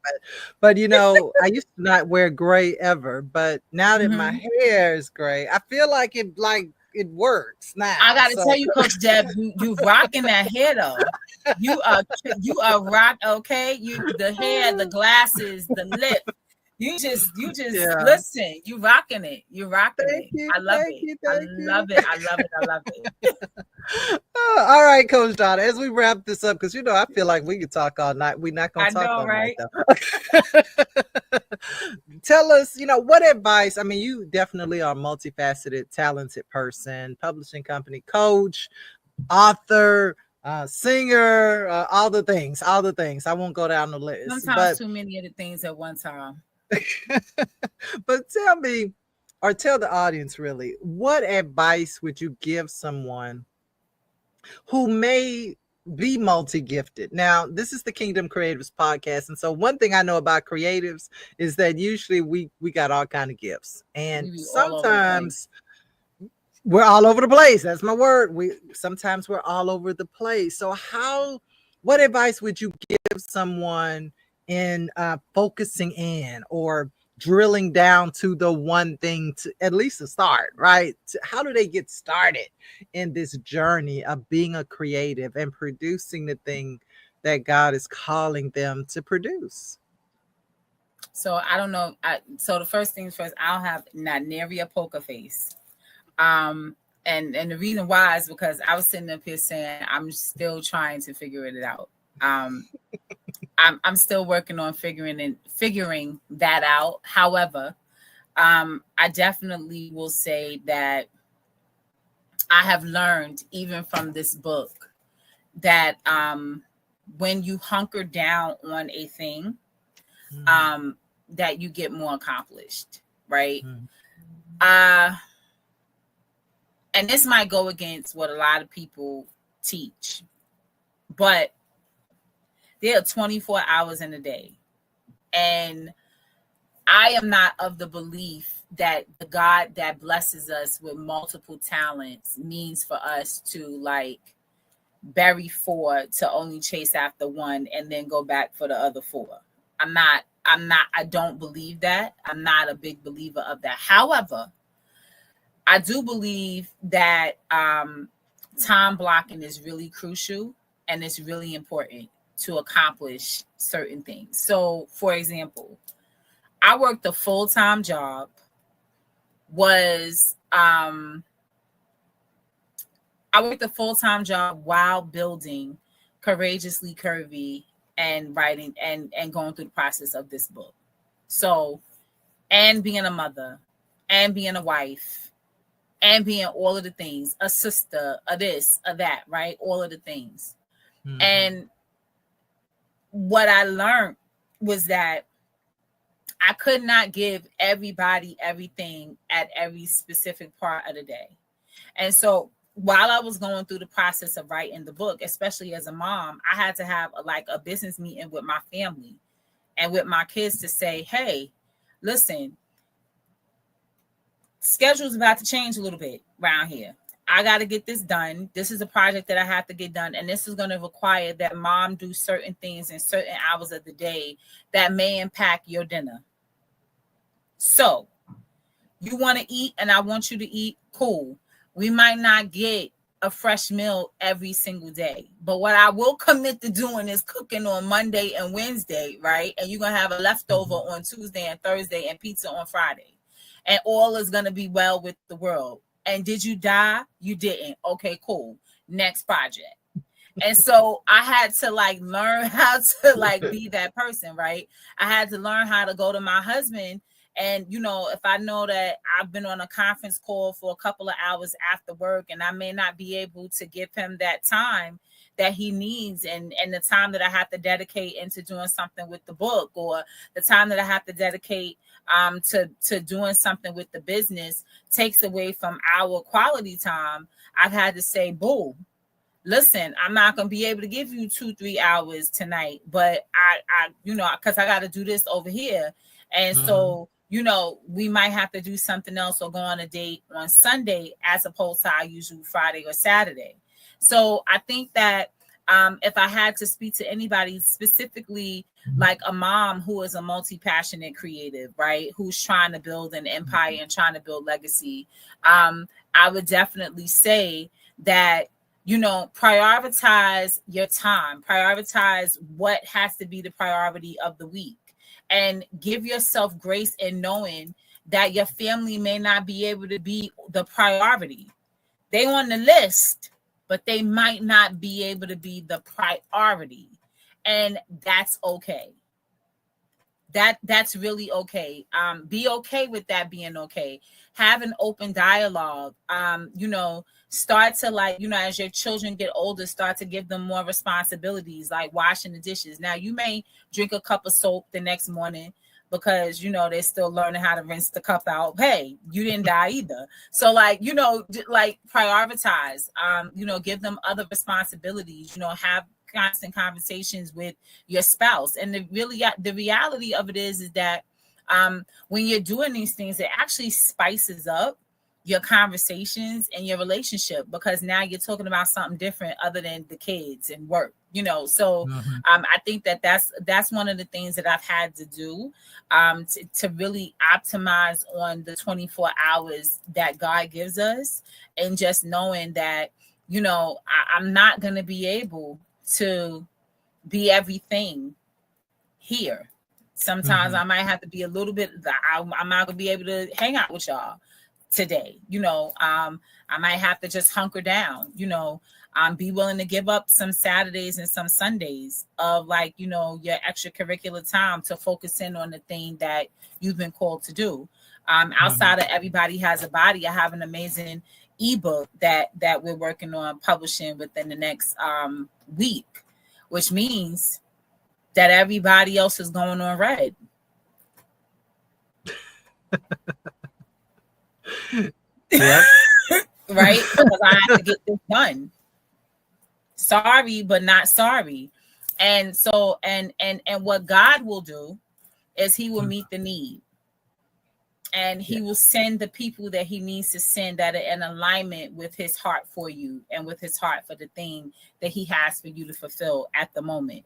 but I used to not wear gray ever. But now that my hair is gray, I feel like it works now. I gotta tell you, Coach Deb, you rocking that hair though. You are rock. Okay, the hair, the glasses, the lip. You just listen. You rocking it. You rocking it. I love it. I love it. All right, Coach Donna, as we wrap this up, because I feel like we could talk all night. We're not going to talk all night, though. Tell us, what advice? I mean, you definitely are a multifaceted, talented person, publishing company, coach, author, singer, all the things. I won't go down the list. Sometimes too many of the things at one time. But tell me, or tell the audience really, what advice would you give someone who may be multi-gifted? Now, this is the Kingdom Creatives podcast. And so one thing I know about creatives is that usually we got all kind of gifts. And sometimes we're all over the place. That's my word. Sometimes we're all over the place. So what advice would you give someone in focusing in or drilling down to the one thing to at least to start, right? How do they get started in this journey of being a creative and producing the thing that God is calling them to produce? So I don't know. So the first things first, I'll have not nary a poker face. And the reason why is because I was sitting up here saying I'm still trying to figure it out. I'm still working on figuring that out. However, I definitely will say that I have learned even from this book that when you hunker down on a thing, that you get more accomplished, right? And this might go against what a lot of people teach, but there are 24 hours in a day. And I am not of the belief that the God that blesses us with multiple talents means for us to bury 4 to only chase after 1 and then go back for the other 4. I don't believe that. I'm not a big believer of that. However, I do believe that time blocking is really crucial and it's really important to accomplish certain things. So, for example, I worked a full-time job, while building Courageously Curvy and writing and going through the process of this book. So, and being a mother and being a wife and being all of the things, a sister, a this, a that, right? All of the things. And what I learned was that I could not give everybody everything at every specific part of the day. And so while I was going through the process of writing the book, especially as a mom, I had to have a business meeting with my family and with my kids to say, hey, listen, schedule's about to change a little bit around here. I got to get this done. This is a project that I have to get done. And this is going to require that mom do certain things in certain hours of the day that may impact your dinner. So you want to eat and I want you to eat, cool. We might not get a fresh meal every single day. But what I will commit to doing is cooking on Monday and Wednesday, right? And you're going to have a leftover on Tuesday and Thursday and pizza on Friday. And all is going to be well with the world. And did you die? You didn't. Okay, cool. Next project. And so I had to like learn how to like be that person, right? I had to learn how to go to my husband. And, you know, if I know that I've been on a conference call for a couple of hours after work and I may not be able to give him that time that he needs and the time that I have to dedicate into doing something with the book, or the time that I have to dedicate to doing something with the business takes away from our quality time, I've had to say, boo, listen, I'm not going to be able to give you 2-3 hours tonight, but I you know, because I got to do this over here. And so, you know, we might have to do something else or go on a date on Sunday as opposed to our usual Friday or Saturday. So I think that if I had to speak to anybody specifically, like a mom who is a multi-passionate creative, right, who's trying to build an empire and trying to build legacy, I would definitely say that, you know, prioritize your time, prioritize what has to be the priority of the week, and give yourself grace in knowing that your family may not be able to be the priority. They on the list, but they might not be able to be the priority. And that's okay. That's really okay. Be okay with that being okay. Have an open dialogue. You know, start to, like, you know, as your children get older, start to give them more responsibilities, like washing the dishes. Now, you may drink a cup of soap the next morning because, you know, they're still learning how to rinse the cup out. Hey, you didn't die either. So, like, you know, like, prioritize, you know, give them other responsibilities, you know, have constant conversations with your spouse. And the reality of it is that when you're doing these things, it actually spices up your conversations and your relationship, because now you're talking about something different other than the kids and work, you know. So I think that that's one of the things that I've had to do to really optimize on the 24 hours that God gives us, and just knowing that, you know, I'm not going to be able to be everything here. Sometimes I might have to be a little bit, I'm not going to be able to hang out with y'all today. You know, I might have to just hunker down, you know, be willing to give up some Saturdays and some Sundays of, like, you know, your extracurricular time to focus in on the thing that you've been called to do. Outside of Everybody Has a Body, I have an amazing ebook that we're working on publishing within the next week, which means that everybody else is going on red. Yeah. Right? Because I have to get this done. Sorry, but not sorry. And so, and what God will do is he will meet the need. And he will send the people that he needs to send that are in alignment with his heart for you and with his heart for the thing that he has for you to fulfill at the moment.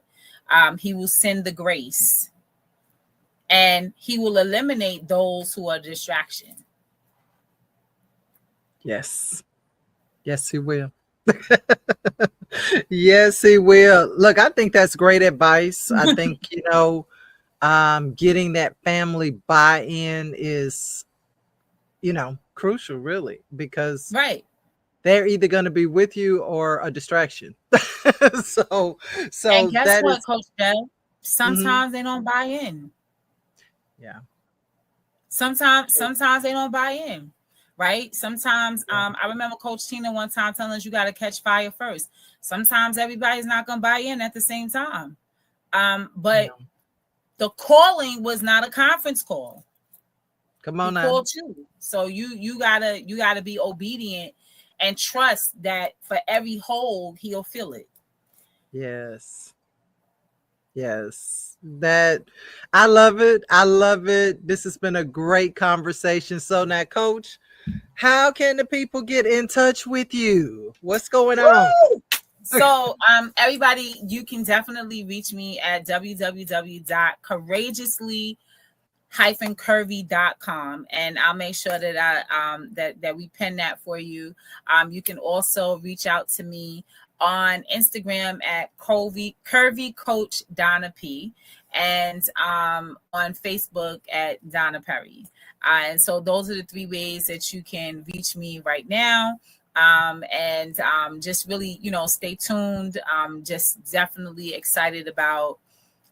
He will send the grace, and he will eliminate those who are distraction. Yes. Yes, he will. Yes, he will. Look, I think that's great advice. I think, you know, getting that family buy-in is, you know, crucial, really, because Right. they're either going to be with you or a distraction. so And guess that what, is, Coach Jeff? Sometimes they don't buy in. Yeah. Sometimes they don't buy in. Right? Sometimes I remember Coach Tina one time telling us you got to catch fire first. Sometimes everybody's not going to buy in at the same time. But the calling was not a conference call. Come on he now. Called you. So you gotta be obedient and trust that for every hole he'll fill it. Yes. Yes. That I love it. I love it. This has been a great conversation. So now, Coach, how can the people get in touch with you? What's going on? So everybody, you can definitely reach me at www.courageously curvy.com, and I'll make sure that that we pin that for you. You can also reach out to me on Instagram at Curvy Coach Donna P, and on Facebook at Donna Perry. And so those are the three ways that you can reach me right now. And just really, stay tuned. Just definitely excited about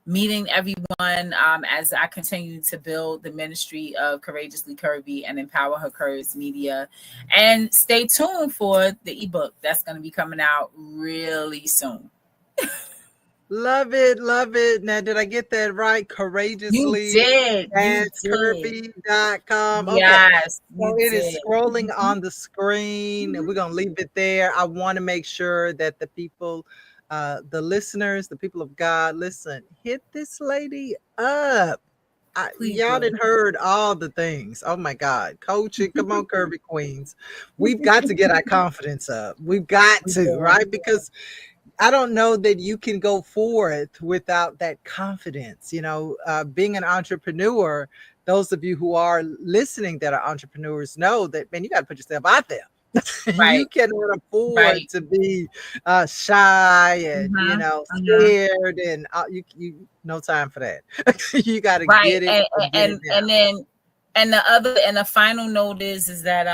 meeting everyone as I continue to build the ministry of Courageously Curvy and Empower Her Curves Media. And stay tuned for the ebook that's going to be coming out really soon. Love it, love it. Now, did I get that right? Courageously Curvy.com. Yes, okay, so it is scrolling on the screen, and we're gonna leave it there. I want to make sure that the people, the listeners, the people of God, listen, hit this lady up. Y'all done heard all the things. Oh my God, coaching, come on, Curvy Queens. We've got to get our confidence up. We've got to, right? Because I don't know that you can go forth without that confidence. Being an entrepreneur, those of you who are listening that are entrepreneurs know that, man, you got to put yourself out there. Right. You cannot afford to be shy and, scared, and you no time for that. You got to get it. And the final note is that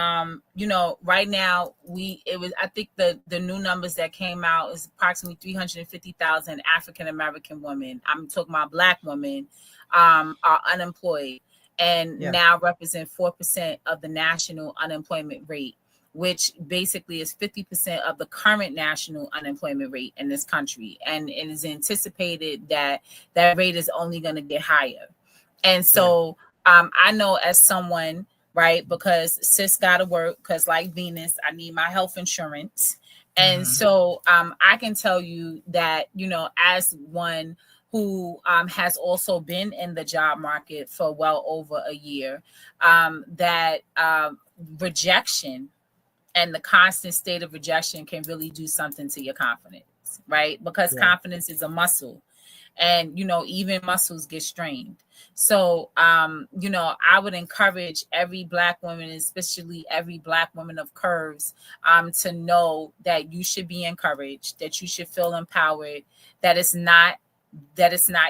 right now I think the new numbers that came out is approximately 350,000 African American women. I'm talking about Black women are unemployed and now represent 4% of the national unemployment rate, which basically is 50% of the current national unemployment rate in this country. And it is anticipated that that rate is only going to get higher. And so I know as someone, right, because sis got to work, because like Venus, I need my health insurance. And so I can tell you that, as one who has also been in the job market for well over a year, that rejection and the constant state of rejection can really do something to your confidence, right? Because confidence is a muscle. And, even muscles get strained. So, I would encourage every Black woman, especially every Black woman of curves, to know that you should be encouraged, that you should feel empowered, that it's not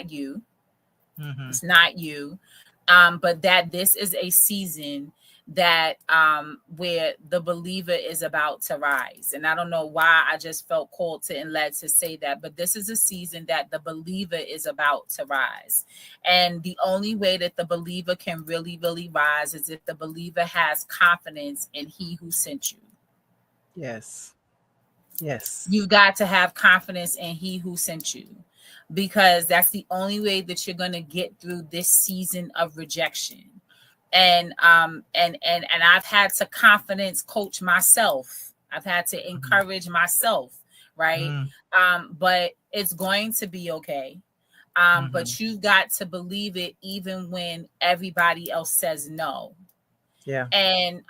you. It's not you. But that this is a season that where the believer is about to rise. And I don't know why I just felt called to and led to say that, but this is a season that the believer is about to rise. And the only way that the believer can really, really rise is if the believer has confidence in he who sent you. Yes. You've got to have confidence in he who sent you, because that's the only way that you're going to get through this season of rejection. And I've had to confidence coach myself. I've had to encourage myself, right? But it's going to be okay. But you've got to believe it even when everybody else says no. Yeah. And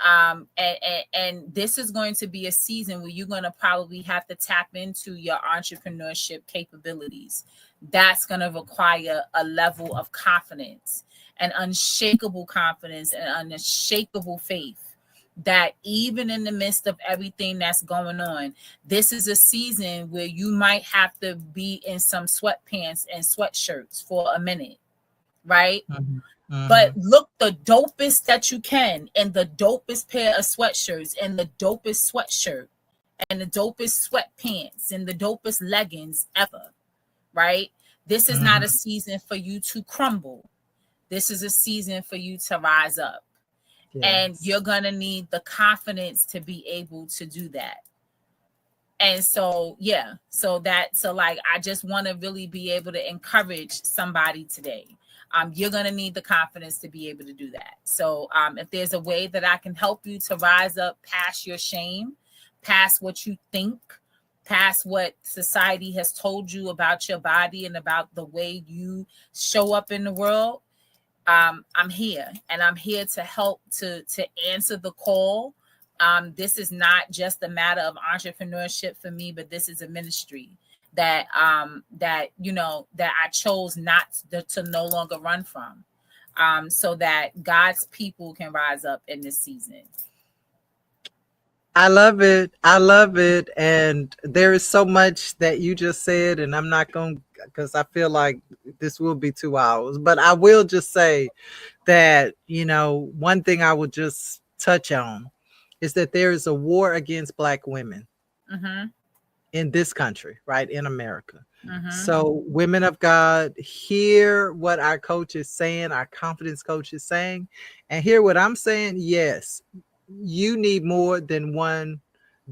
this is going to be a season where you're going to probably have to tap into your entrepreneurship capabilities. That's going to require a level of confidence, an unshakable confidence, and unshakable faith that even in the midst of everything that's going on, this is a season where you might have to be in some sweatpants and sweatshirts for a minute, right? But look the dopest that you can, and the dopest pair of sweatshirts, and the dopest sweatshirt, and the dopest sweatpants, and the dopest leggings ever, right? This is not a season for you to crumble. This is a season for you to rise up. And you're going to need the confidence to be able to do that. And so, I just want to really be able to encourage somebody today. You're going to need the confidence to be able to do that. So if there's a way that I can help you to rise up past your shame, past what you think, past what society has told you about your body and about the way you show up in the world, I'm here, and I'm here to help to answer the call. This is not just a matter of entrepreneurship for me, but this is a ministry that I chose not to no longer run from. so that God's people can rise up in this season. I love it. I love it. And there is so much that you just said, and I'm not going to, because I feel like this will be 2 hours, but I will just say that, one thing I will just touch on is that there is a war against Black women in this country, right? In America. So women of God, hear what our coach is saying, our confidence coach is saying, and hear what I'm saying. Yes, you need more than one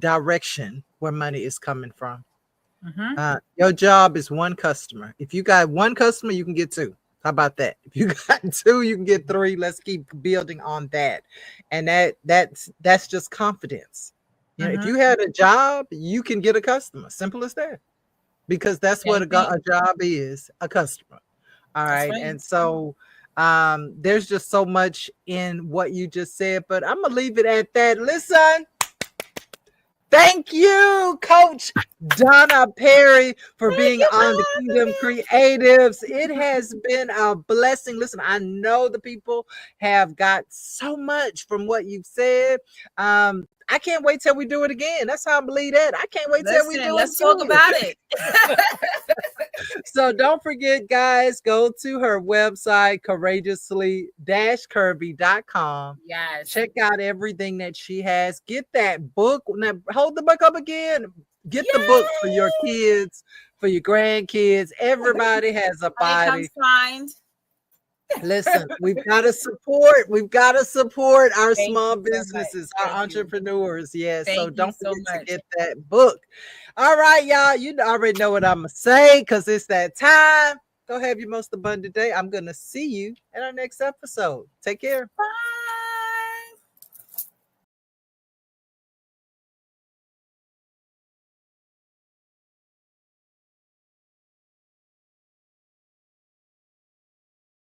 direction where money is coming from. Your job is one customer. If you got one customer, you can get 2. How about that? If you got 2, you can get 3. Let's keep building on that. And that's just confidence. If you had a job, you can get a customer. Simple as that. Because that's what a job is, a customer. All right. And so there's just so much in what you just said, but I'm gonna leave it at that. Listen, thank you, Coach Donna Perry, for being on the Kingdom Creatives. It has been a blessing. Listen, I know the people have got so much from what you've said. I can't wait till we do it again. That's how I believe that. I can't wait till we do it. Let's talk about it. So don't forget, guys, go to her website, courageously-curvy.com. Yes. Check out everything that she has. Get that book. Now, hold the book up again. Get the book for your kids, for your grandkids. Everybody has a body. Listen, we've got to support our small businesses, our entrepreneurs. Yes. So don't forget to get that book. All right, y'all. You already know what I'm going to say because it's that time. Go have your most abundant day. I'm going to see you in our next episode. Take care. Bye.